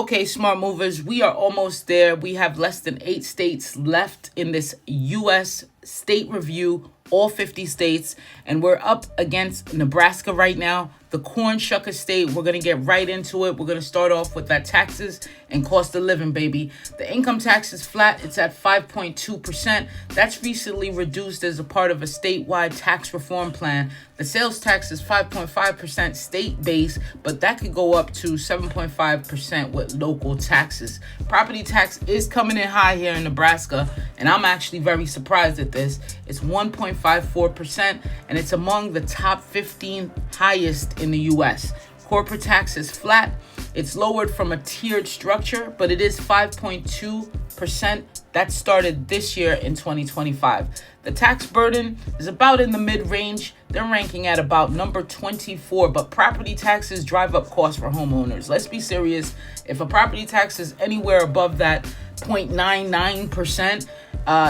Okay, smart movers, we are almost there. We have less than 8 states left in this U.S. state review, all 50 states, and we're up against Nebraska right now. The Cornhusker State, we're going to get right into it. We're going to start off with that taxes and cost of living, baby. The income tax is flat. It's at 5.2%. That's recently reduced as a part of a statewide tax reform plan. The sales tax is 5.5% state-based, but that could go up to 7.5% with local taxes. Property tax is coming in high here in Nebraska, and I'm actually very surprised at this. It's 1.54%, and it's among the top 15 highest in the U.S. Corporate tax is flat. It's lowered from a tiered structure, but it is 5.2%. That started this year in 2025. The tax burden is about in the mid-range. They're ranking at about number 24, but property taxes drive up costs for homeowners. Let's be serious. If a property tax is anywhere above that 0.99%,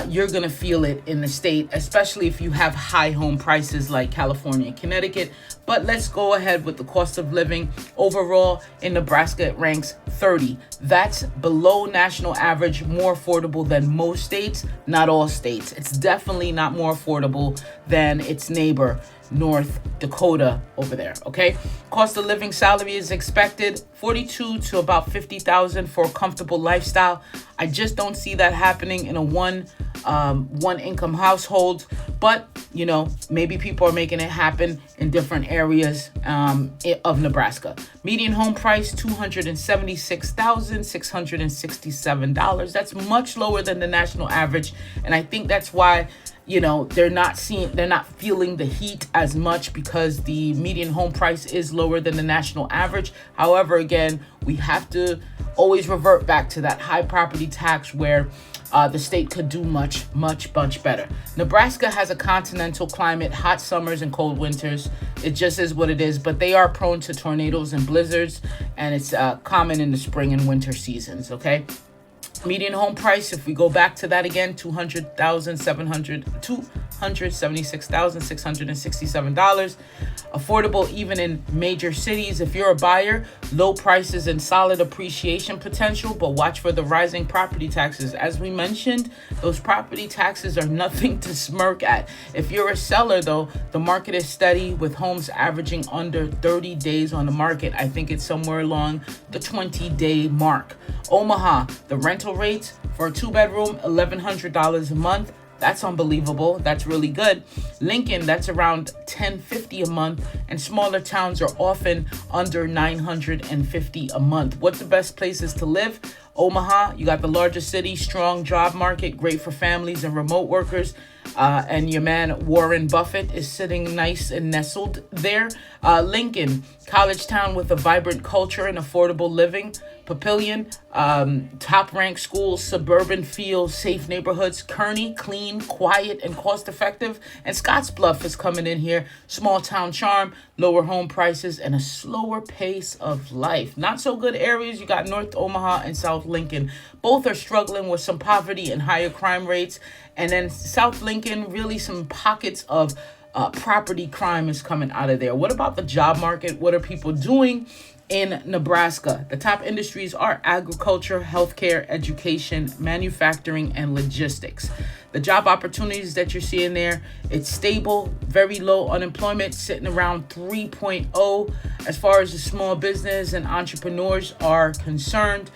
you're going to feel it in the state, especially if you have high home prices like California and Connecticut. But let's go ahead with the cost of living. Overall, in Nebraska, it ranks 30. That's below national average, more affordable than most states, not all states. It's definitely not more affordable than its neighbor, North Dakota over there, okay? Cost of living salary is expected 42 to about 50,000 for a comfortable lifestyle. I just don't see that happening in a one income household, but maybe people are making it happen in different areas of Nebraska. Median home price $276,667. That's much lower than the national average, and I think that's why they're not feeling the heat as much, because the median home price is lower than the national average. However, again, we have to always revert back to that high property tax where the state could do much better. Nebraska has a continental climate, hot summers and cold winters. It just is what it is, but they are prone to tornadoes and blizzards, and it's common in the spring and winter seasons, okay? Median home price, if we go back to that again, $276,667. Affordable even in major cities. If you're a buyer, low prices and solid appreciation potential, but watch for the rising property taxes. As we mentioned, those property taxes are nothing to smirk at. If you're a seller, though, the market is steady with homes averaging under 30 days on the market. I think it's somewhere along the 20-day mark. Omaha, the rental rates for a 2-bedroom, $1,100 a month. That's unbelievable. That's really good. Lincoln, that's around $1,050 a month, and smaller towns are often under $950 a month. What's the best places to live? Omaha, you got the largest city, strong job market, great for families and remote workers. And your man Warren Buffett is sitting nice and nestled there. Lincoln, college town with a vibrant culture and affordable living. Papillion, top-ranked schools, suburban feel, safe neighborhoods. Kearney, clean, quiet, and cost-effective. And Scottsbluff is coming in here. Small-town charm, lower home prices, and a slower pace of life. Not so good areas. You got North Omaha and South Lincoln. Both are struggling with some poverty and higher crime rates. And then South Lincoln, really some pockets of property crime is coming out of there. What about the job market? What are people doing in Nebraska? The top industries are agriculture, healthcare, education, manufacturing, and logistics. The job opportunities that you're seeing there, it's stable, very low unemployment, sitting around 3.0 as far as the small business and entrepreneurs are concerned,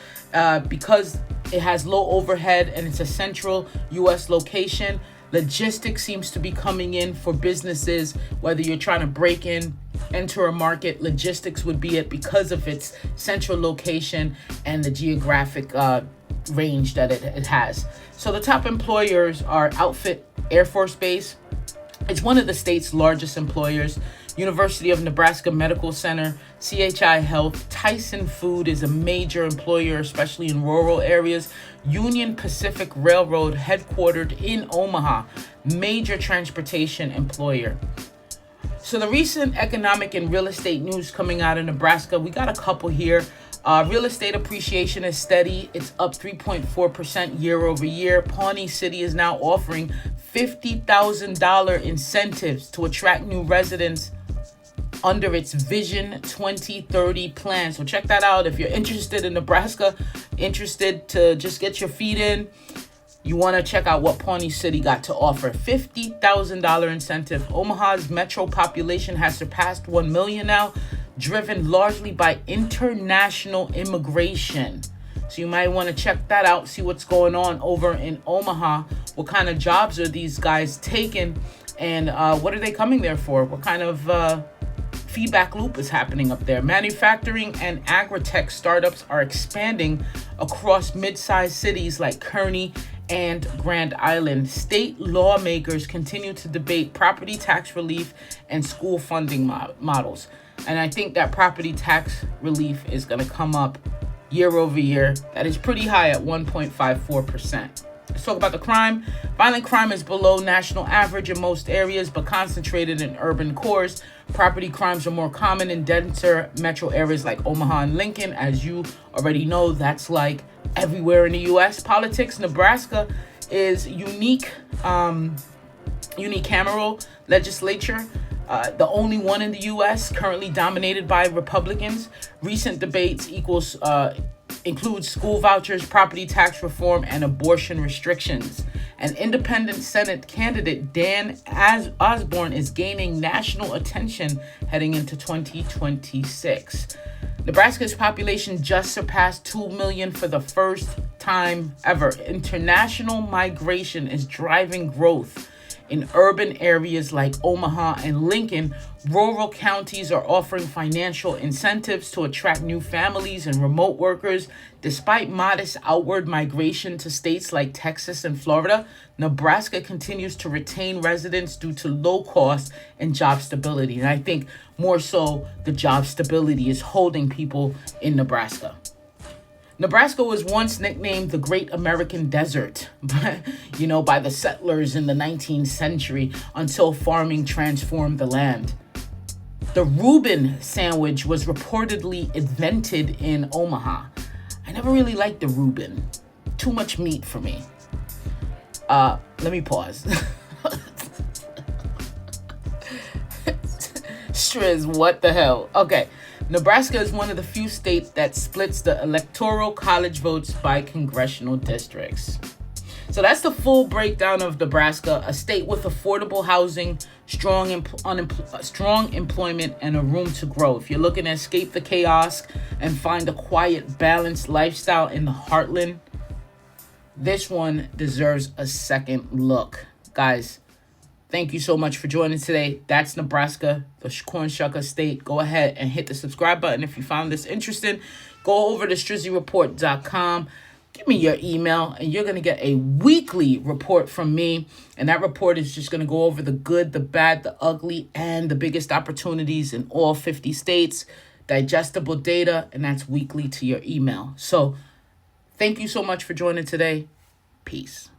because it has low overhead and it's a central U.S. location. Logistics seems to be coming in for businesses, whether you're trying to enter a market. Logistics would be it because of its central location and the geographic range that it has. So the top employers are Outfit Air Force Base. It's one of the state's largest employers. University of Nebraska Medical Center, CHI Health, Tyson Food is a major employer, especially in rural areas. Union Pacific Railroad, headquartered in Omaha, major transportation employer. So the recent economic and real estate news coming out of Nebraska, we got a couple here. Real estate appreciation is steady. It's up 3.4% year over year. Pawnee City is now offering $50,000 incentives to attract new residents under its Vision 2030 plan. So check that out. If you're interested in Nebraska, interested to just get your feet in, you want to check out what Pawnee City got to offer. $50,000 incentive. Omaha's metro population has surpassed 1 million now, driven largely by international immigration. So you might want to check that out, see what's going on over in Omaha. What kind of jobs are these guys taking, and what are they coming there for? What kind of feedback loop is happening up there? Manufacturing and agri-tech startups are expanding across mid-sized cities like Kearney and Grand Island. State lawmakers continue to debate property tax relief and school funding models. And I think that property tax relief is going to come up year over year. That is pretty high at 1.54%. Let's talk about the crime. Violent crime is below national average in most areas, but concentrated in urban cores. Property crimes are more common in denser metro areas like Omaha and Lincoln. As you already know, that's like everywhere in the U.S. Politics. Nebraska is unique unicameral legislature. The only one in the U.S. currently dominated by Republicans. Recent debates include school vouchers, property tax reform, and abortion restrictions. An independent Senate candidate, Dan Osborne, is gaining national attention heading into 2026. Nebraska's population just surpassed 2 million for the first time ever. International migration is driving growth. In urban areas like Omaha and Lincoln, rural counties are offering financial incentives to attract new families and remote workers. Despite modest outward migration to states like Texas and Florida, Nebraska continues to retain residents due to low cost and job stability. And I think more so the job stability is holding people in Nebraska. Nebraska was once nicknamed the Great American Desert, by the settlers in the 19th century until farming transformed the land. The Reuben sandwich was reportedly invented in Omaha. I never really liked the Reuben. Too much meat for me. Let me pause. Striz, what the hell? Okay. Nebraska is one of the few states that splits the electoral college votes by congressional districts. So that's the full breakdown of Nebraska, a state with affordable housing, strong employment, and a room to grow. If you're looking to escape the chaos and find a quiet, balanced lifestyle in the heartland, this one deserves a second look. Guys, thank you so much for joining today. That's Nebraska, the Cornhusker State. Go ahead and hit the subscribe button if you found this interesting. Go over to StrizzyReport.com. Give me your email, and you're going to get a weekly report from me. And that report is just going to go over the good, the bad, the ugly, and the biggest opportunities in all 50 states. Digestible data, and that's weekly to your email. So thank you so much for joining today. Peace.